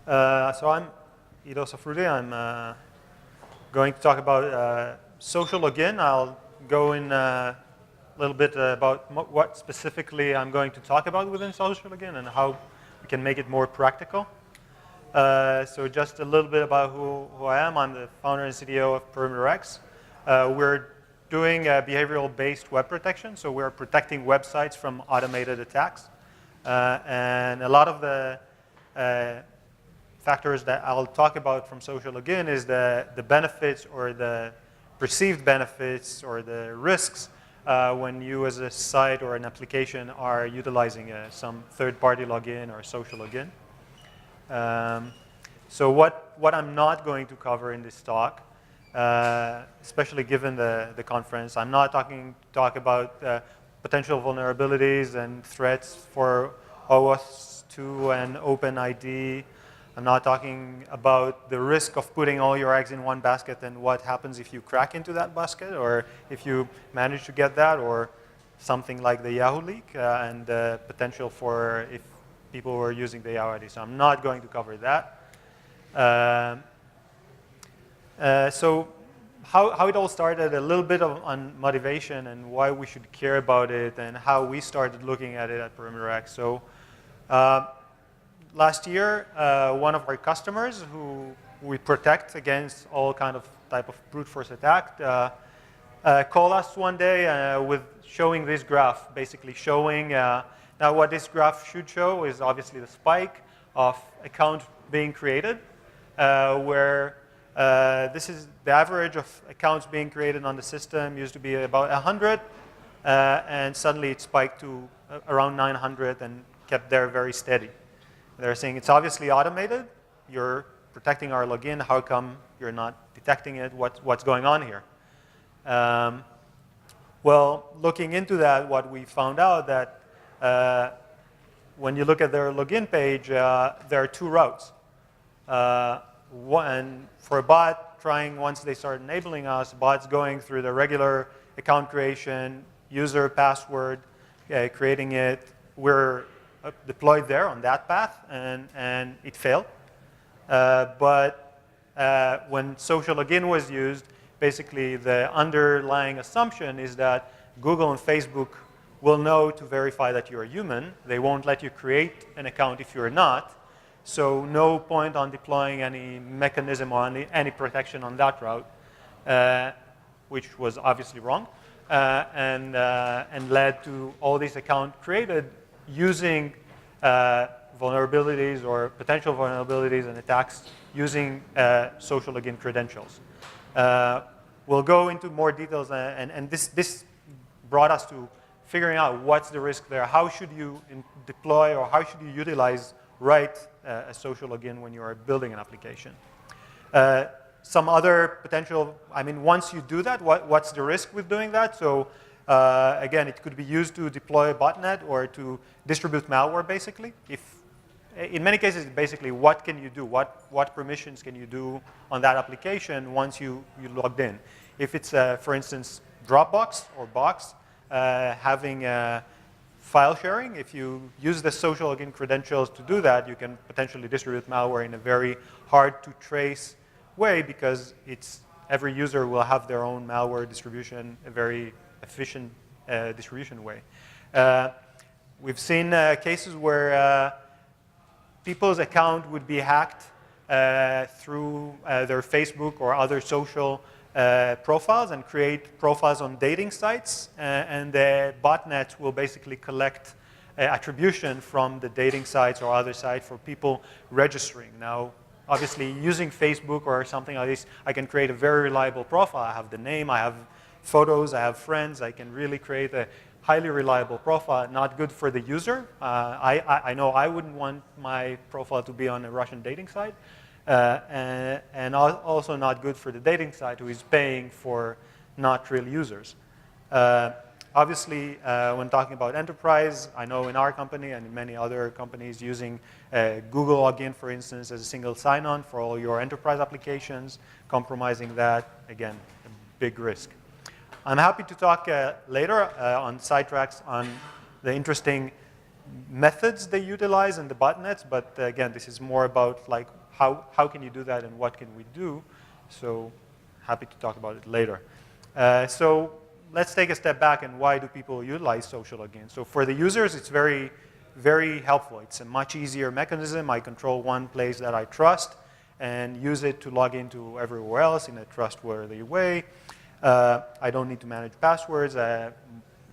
So I'm Safruti. I'm going to talk about social login. I'll go in a little bit about what specifically I'm going to talk about within social login and how we can make it more practical. So just a little bit about who I am. I'm the founder and CTO of Perimeter X. We're doing behavioral-based web protection. So we're protecting websites from automated attacks. And a lot of the factors that I'll talk about from social login is the benefits or the perceived benefits or the risks when you as a site or an application are utilizing some third-party login or social login. So what I'm not going to cover in this talk, especially given the conference, I'm not talk about potential vulnerabilities and threats for OAuth 2 and OpenID. I'm not talking about the risk of putting all your eggs in one basket and what happens if you crack into that basket or if you manage to get that, or something like the Yahoo leak and the potential for if people were using the Yahoo ID. So I'm not going to cover that. So how it all started, a little bit on motivation and why we should care about it and how we started looking at it at Perimeter X. So last year, one of our customers who we protect against all kind of type of brute force attack called us one day with showing this graph, basically showing, now what this graph should show is obviously the spike of accounts being created, where this is the average of accounts being created on the system used to be about 100, and suddenly it spiked to around 900 and kept there very steady. They're saying it's obviously automated. You're protecting our login. How come you're not detecting it? What's going on here? Well, looking into that, what we found out that when you look at their login page, there are two routes. One for a bot trying, once they start enabling us, bots going through the regular account creation, user password, creating it. We're deployed there on that path, and it failed. But when social login was used, basically the underlying assumption is that Google and Facebook will know to verify that you're a human. They won't let you create an account if you're not. So no point on deploying any mechanism or any protection on that route, which was obviously wrong, and led to all these accounts created using vulnerabilities or potential vulnerabilities and attacks using social login credentials. We'll go into more details, and this brought us to figuring out what's the risk there. How should you deploy or how should you utilize a social login when you are building an application? Some other potential, once you do that, what's the risk with doing that? So again, it could be used to deploy a botnet or to distribute malware, basically. In many cases, basically, what can you do? What permissions can you do on that application once you logged in? If it's, for instance, Dropbox or Box, having file sharing, if you use the social login credentials to do that, you can potentially distribute malware in a very hard to trace way because every user will have their own malware distribution, a very efficient distribution way. We've seen cases where people's account would be hacked through their Facebook or other social profiles and create profiles on dating sites, and the botnet will basically collect attribution from the dating sites or other sites for people registering. Now, obviously, using Facebook or something like this, I can create a very reliable profile. I have the name, I have photos, I have friends. I can really create a highly reliable profile, not good for the user. I know I wouldn't want my profile to be on a Russian dating site. And also not good for the dating site who is paying for not real users. Obviously, when talking about enterprise, I know in our company and in many other companies using Google login, for instance, as a single sign-on for all your enterprise applications, compromising that, again, a big risk. I'm happy to talk later on sidetracks on the interesting methods they utilize in the botnets, but again, this is more about like how can you do that and what can we do. So happy to talk about it later. So let's take a step back and why do people utilize social login? So for the users, it's very, very helpful. It's a much easier mechanism. I control one place that I trust and use it to log into everywhere else in a trustworthy way. I don't need to manage passwords, and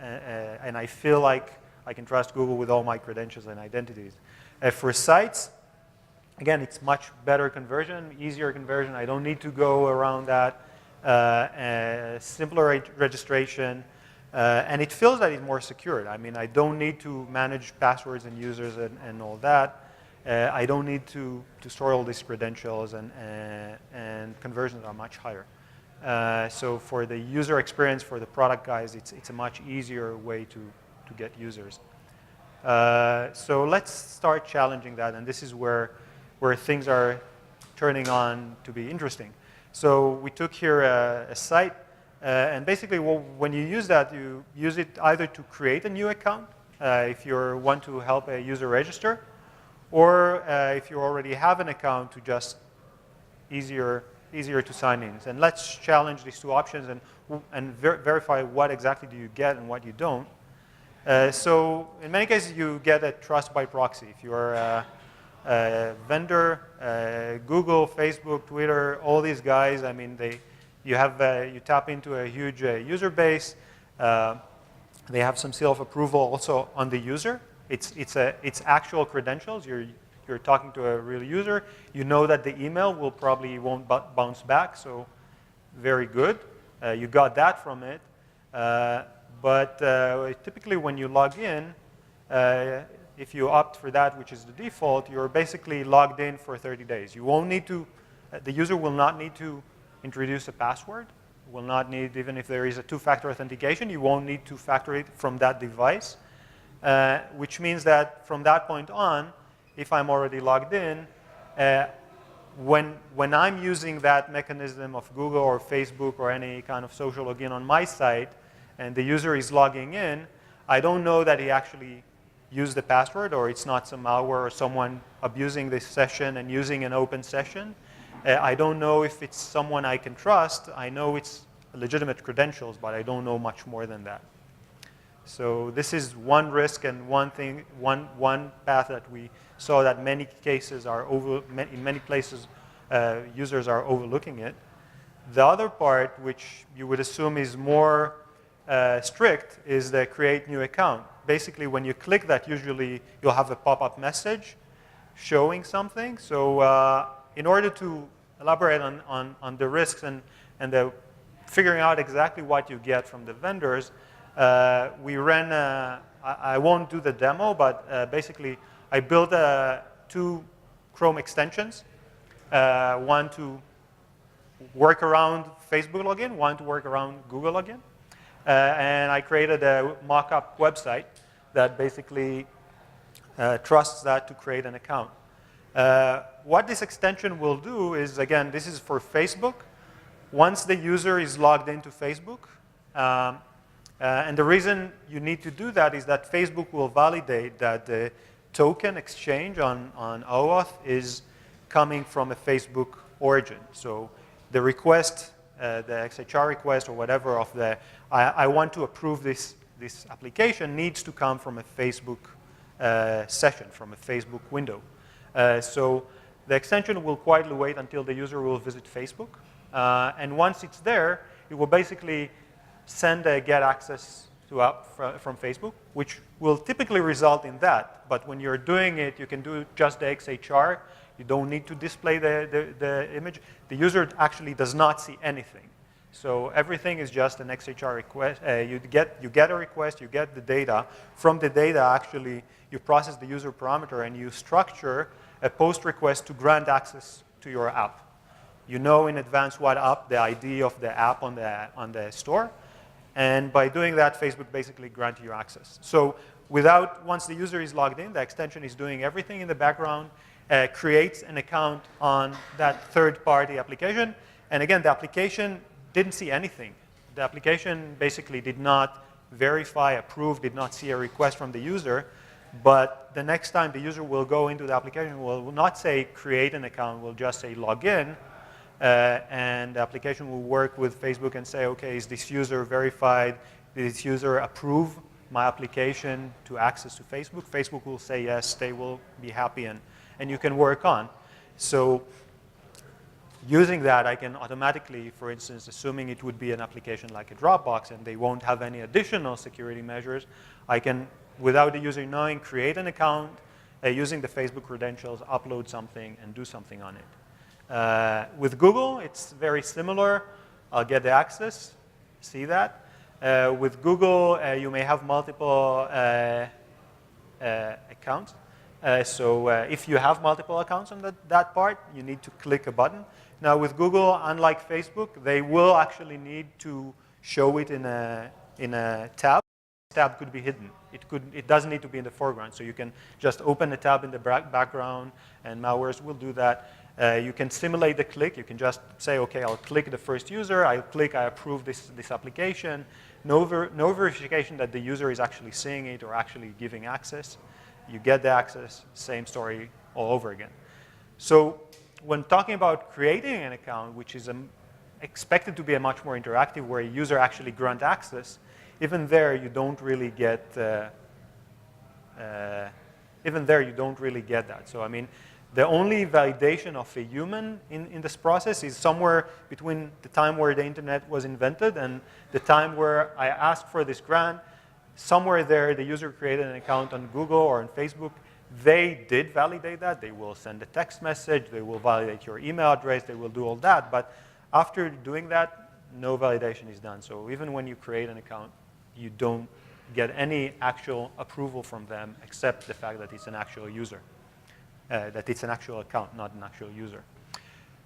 I feel like I can trust Google with all my credentials and identities. For sites, again, it's much better conversion, easier conversion. I don't need to go around that. Simpler registration, and it feels that it's more secure. I mean, I don't need to manage passwords and users and all that. I don't need to store all these credentials, and conversions are much higher. So for the user experience, for the product guys, it's a much easier way to get users. So let's start challenging that, and this is where things are turning on to be interesting. So we took here a site, and basically when you use that, you use it either to create a new account, if you want to help a user register, or if you already have an account, to just easier to sign in. And let's challenge these two options and verify what exactly do you get and what you don't. So in many cases, you get a trust by proxy. If you're vendor, Google, Facebook, Twitter, all these guys, I mean, you tap into a huge user base. They have some seal of approval also on the user. It's actual credentials. You're talking to a real user. You know that the email won't bounce back, so very good. You got that from it. But typically when you log in, if you opt for that, which is the default, you're basically logged in for 30 days. You won't need to, the user will not need to introduce a password. Will not need, even if there is a two-factor authentication, you won't need to factor it from that device, which means that from that point on, if I'm already logged in, when I'm using that mechanism of Google or Facebook or any kind of social login on my site, and the user is logging in, I don't know that he actually used the password, or it's not some malware or someone abusing this session and using an open session. I don't know if it's someone I can trust. I know it's legitimate credentials, but I don't know much more than that. So this is one risk and one path that we saw that many cases are in many places users are overlooking it. The other part, which you would assume is more strict, is the create new account. Basically, when you click that, usually you'll have a pop-up message showing something. So in order to elaborate on the risks and the figuring out exactly what you get from the vendors, we ran, I won't do the demo, but basically I built two Chrome extensions, one to work around Facebook login, one to work around Google login. And I created a mock-up website that basically trusts that to create an account. What this extension will do is, again, this is for Facebook. Once the user is logged into Facebook, and the reason you need to do that is that Facebook will validate that the token exchange on OAuth is coming from a Facebook origin. So the request, the XHR request or whatever of the, I want to approve this application needs to come from a Facebook session, from a Facebook window. So the extension will quietly wait until the user will visit Facebook. And once it's there, it will basically send a get access to app from Facebook, which will typically result in that. But when you're doing it, you can do just the XHR. You don't need to display the image. The user actually does not see anything. So everything is just an XHR request. You get a request, you get the data. From the data, actually, you process the user parameter and you structure a post request to grant access to your app. You know in advance what app, the ID of the app on the store. And by doing that, Facebook basically grants you access. So once the user is logged in, the extension is doing everything in the background, creates an account on that third-party application. And again, the application didn't see anything. The application basically did not verify, approve, did not see a request from the user. But the next time the user will go into the application, will not say create an account, will just say login, and the application will work with Facebook and say, okay, is this user verified? Did this user approve my application to access to Facebook? Facebook will say yes, they will be happy, and you can work on. So using that, I can automatically, for instance, assuming it would be an application like a Dropbox and they won't have any additional security measures, I can, without the user knowing, create an account using the Facebook credentials, upload something, and do something on it. With Google, it's very similar. I'll get the access, see that. With Google, you may have multiple accounts. So if you have multiple accounts on that part, you need to click a button. Now with Google, unlike Facebook, they will actually need to show it in a tab. This tab could be hidden. It doesn't need to be in the foreground. So you can just open a tab in the background, and malwares will do that. You can simulate the click. You can just say, okay, I'll click the first user. I'll click, I approve this application. No verification that the user is actually seeing it or actually giving access. You get the access, same story all over again. So when talking about creating an account, which is expected to be a much more interactive, where a user actually grants access, even there you don't really get that. So I mean, the only validation of a human in this process is somewhere between the time where the internet was invented and the time where I asked for this grant. Somewhere there, the user created an account on Google or on Facebook. They did validate that. They will send a text message. They will validate your email address. They will do all that. But after doing that, no validation is done. So even when you create an account, you don't get any actual approval from them except the fact that it's an actual user. That it's an actual account, not an actual user.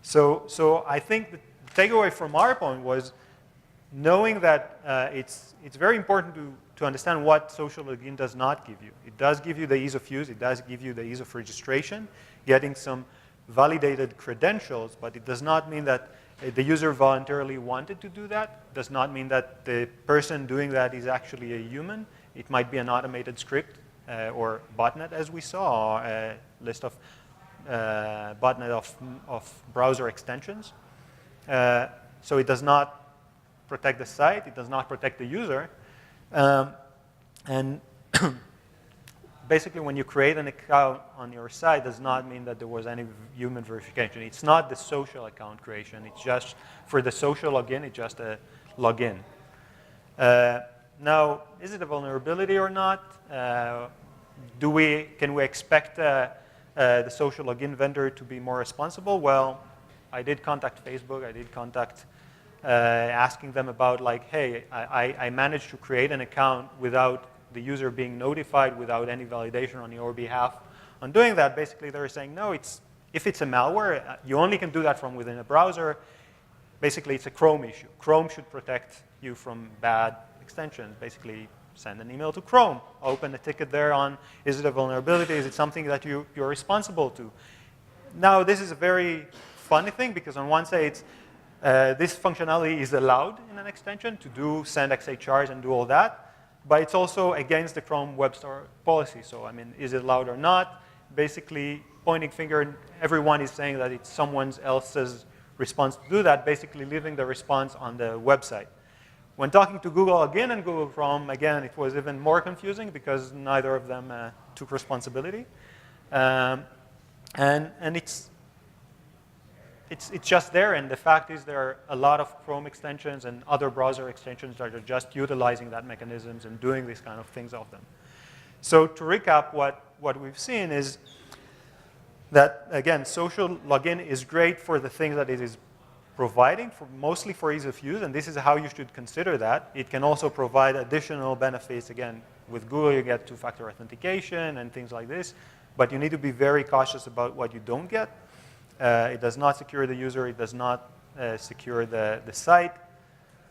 So I think the takeaway from our point was knowing that it's very important to understand what social login does not give you. It does give you the ease of use. It does give you the ease of registration, getting some validated credentials, but it does not mean that the user voluntarily wanted to do that. It does not mean that the person doing that is actually a human. It might be an automated script or botnet, as we saw, a list of botnet of browser extensions. So it does not protect the site. It does not protect the user. And basically, when you create an account on your site, does not mean that there was any human verification. It's not the social account creation. It's just for the social login. It's just a login. Now, is it a vulnerability or not? Can we expect the social login vendor to be more responsible? Well, I did contact Facebook. I did contact asking them about, like, hey, I managed to create an account without the user being notified, without any validation on your behalf. On doing that, basically they're saying, no, if it's a malware, you only can do that from within a browser. Basically, it's a Chrome issue. Chrome should protect you from bad extensions. Basically, send an email to Chrome. Open a ticket there on, is it a vulnerability? Is it something that you're responsible to? Now, this is a very funny thing, because on one side, this functionality is allowed in an extension to send XHRs and do all that. But it's also against the Chrome Web Store policy. So, I mean, is it allowed or not? Basically, pointing finger, everyone is saying that it's someone else's response to do that, basically leaving the response on the website. When talking to Google again and Google Chrome, again, it was even more confusing because neither of them took responsibility. And it's just there, and the fact is there are a lot of Chrome extensions and other browser extensions that are just utilizing that mechanisms and doing these kind of things of them. So to recap, what we've seen is that, again, social login is great for the things that it is providing, mostly for ease of use, and this is how you should consider that. It can also provide additional benefits. Again, with Google, you get two-factor authentication and things like this, but you need to be very cautious about what you don't get. It does not secure the user. It does not secure the site.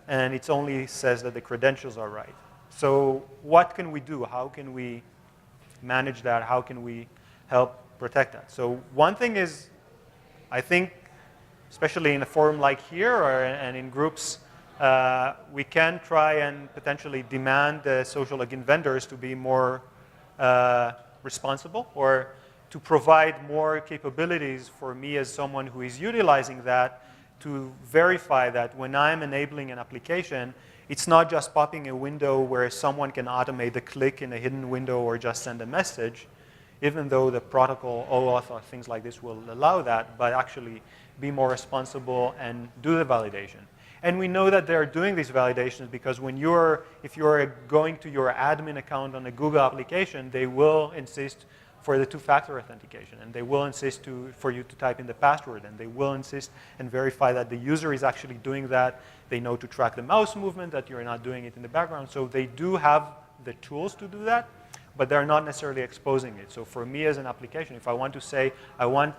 And it only says that the credentials are right. So what can we do? How can we manage that? How can we help protect that? So one thing is, I think, especially in a forum like here and in groups, we can try and potentially demand the social login vendors to be more responsible, or to provide more capabilities for me as someone who is utilizing that to verify that when I'm enabling an application, it's not just popping a window where someone can automate the click in a hidden window or just send a message, even though the protocol, OAuth, or things like this will allow that, but actually be more responsible and do the validation. And we know that they're doing these validations because if you're going to your admin account on a Google application, they will insist for the two-factor authentication, and they will insist for you to type in the password, and they will insist and verify that the user is actually doing that. They know to track the mouse movement, that you're not doing it in the background. So they do have the tools to do that, but they're not necessarily exposing it. So for me as an application, if I want to say I want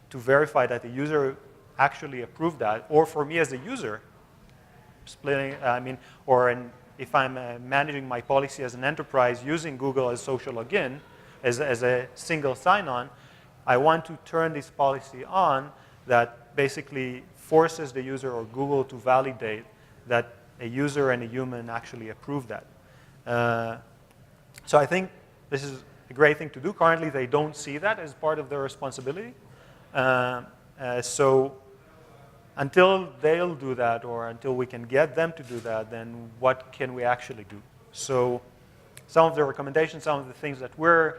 to verify that the user actually approved that, or for me as a user, if I'm managing my policy as an enterprise using Google as social login, as a single sign-on, I want to turn this policy on that basically forces the user or Google to validate that a user and a human actually approve that. So I think this is a great thing to do. Currently, they don't see that as part of their responsibility. So until they'll do that, or until we can get them to do that, then what can we actually do? So some of the recommendations, some of the things that we're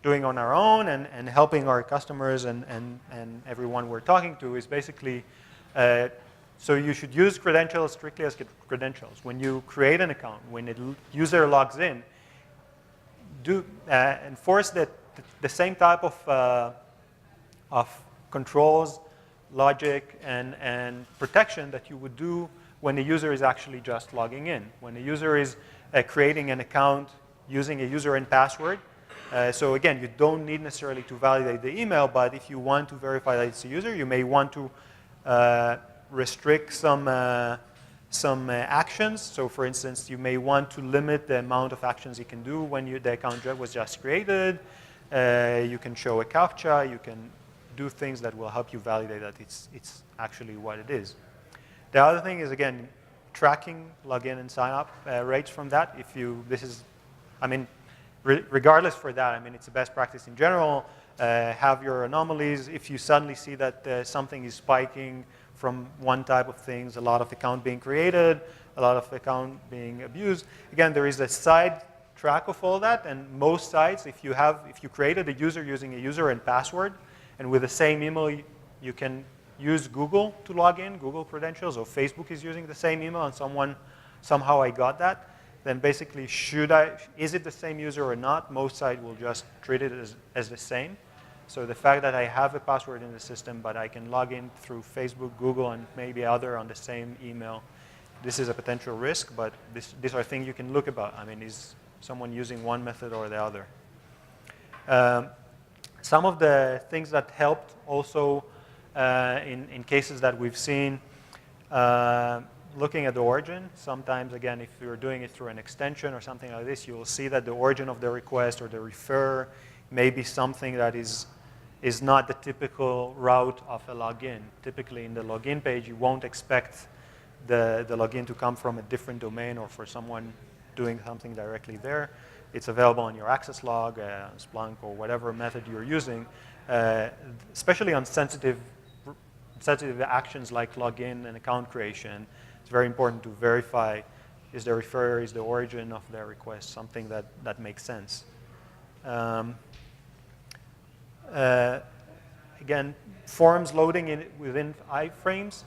doing on our own and helping our customers and everyone we're talking to is basically, so you should use credentials strictly as credentials. When you create an account, when a user logs in, enforce the same type of controls, logic, and protection that you would do when a user is actually just logging in. When a user is creating an account using a user and password, so again, you don't need necessarily to validate the email, but if you want to verify that it's a user, you may want to restrict some actions. So for instance, you may want to limit the amount of actions you can do when the account was just created. You can show a CAPTCHA. You can do things that will help you validate that it's actually what it is. The other thing is, again, tracking login and sign up rates from that. Regardless for that, it's the best practice in general. Have your anomalies. If you suddenly see that something is spiking from one type of things, a lot of account being created, a lot of account being abused. Again, there is a side track of all that, and most sites, if you created a user using a user and password, and with the same email, you can use Google to log in, Google credentials, or Facebook is using the same email, and somehow I got that, then basically, is it the same user or not? Most sites will just treat it as the same. So the fact that I have a password in the system, but I can log in through Facebook, Google, and maybe other on the same email, this is a potential risk, but these are things you can look about. Is someone using one method or the other? Some of the things that helped also in cases that we've seen, looking at the origin. Sometimes, again, if you're doing it through an extension or something like this, you will see that the origin of the request or the referrer may be something that is not the typical route of a login. Typically, in the login page, you won't expect the login to come from a different domain or for someone doing something directly there. It's available on your access log, Splunk, or whatever method you're using, especially on sensitive actions like login and account creation. It's very important to verify, is the referrer, is the origin of their request something that makes sense. Again, forms loading within iframes.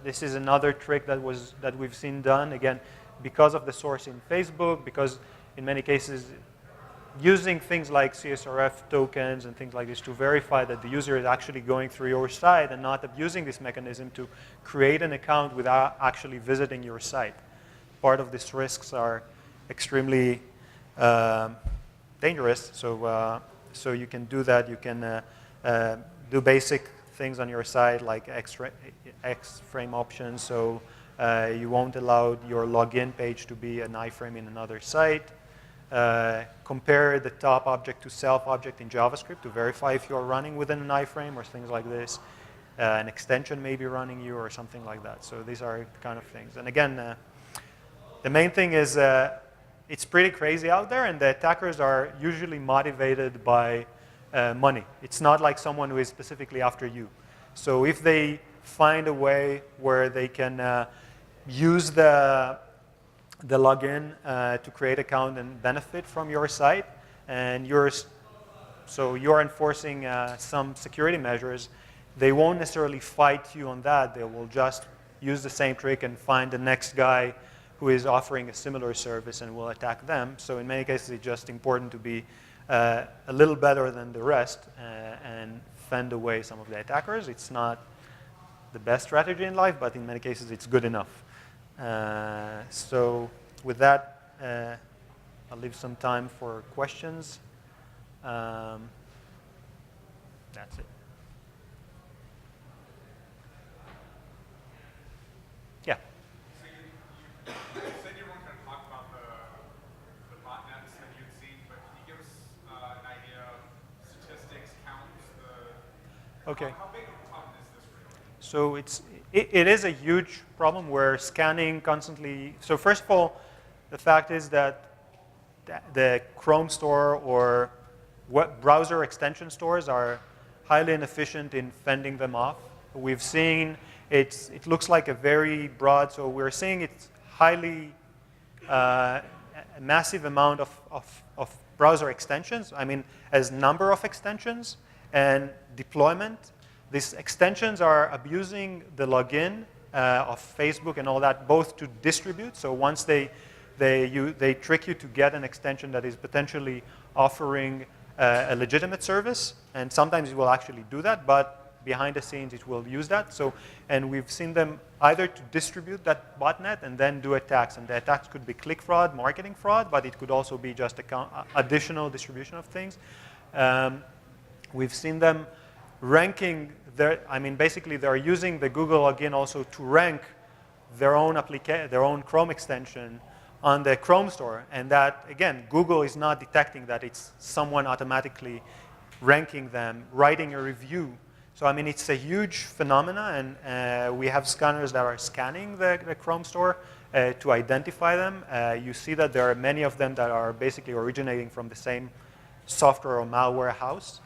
This is another trick that we've seen done, again, because of the source in Facebook, because in many cases, using things like CSRF tokens and things like this to verify that the user is actually going through your site and not abusing this mechanism to create an account without actually visiting your site. Part of these risks are extremely dangerous, so you can do that. You can do basic things on your site like X-frame options, so you won't allow your login page to be an iframe in another site. Compare the top object to self object in JavaScript to verify if you're running within an iframe or things like this. An extension may be running you or something like that. So these are kind of things. And again, the main thing is it's pretty crazy out there, and the attackers are usually motivated by money. It's not like someone who is specifically after you. So if they find a way where they can use the login to create account and benefit from your site, and so you're enforcing some security measures, they won't necessarily fight you on that. They will just use the same trick and find the next guy who is offering a similar service and will attack them. So in many cases, it's just important to be a little better than the rest and fend away some of the attackers. It's not the best strategy in life, but in many cases, it's good enough. So with that, I'll leave some time for questions. That's it. Yeah. So you said you weren't going to talk about the botnets that you'd seen, but can you give us an idea of statistics, counts? Okay. How big of a problem is this really? So it is a huge problem. We're scanning constantly. So first of all, the fact is that the Chrome store or browser extension stores are highly inefficient in fending them off. We've seen it looks like a very broad, so we're seeing it's highly, a massive amount of browser extensions. I mean, as number of extensions and deployment, these extensions are abusing the login of Facebook and all that, both to distribute. So once they trick you to get an extension that is potentially offering a legitimate service, and sometimes it will actually do that, but behind the scenes it will use that. So, and we've seen them either to distribute that botnet and then do attacks, and the attacks could be click fraud, marketing fraud, but it could also be just additional distribution of things. We've seen them ranking basically they're using the Google login also to rank their own Chrome extension on the Chrome store, and that, again, Google is not detecting that. It's someone automatically ranking them, writing a review. So, I mean, it's a huge phenomena, and we have scanners that are scanning the Chrome store to identify them. You see that there are many of them that are basically originating from the same software or malware house.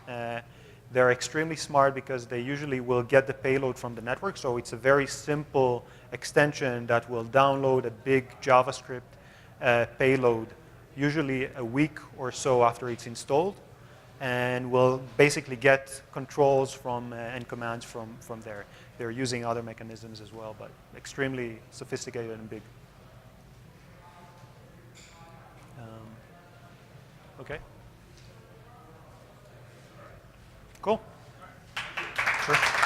They're extremely smart because they usually will get the payload from the network. So it's a very simple extension that will download a big JavaScript payload, usually a week or so after it's installed, and will basically get controls from and commands from there. They're using other mechanisms as well, but extremely sophisticated and big. Okay. Cool. Sure.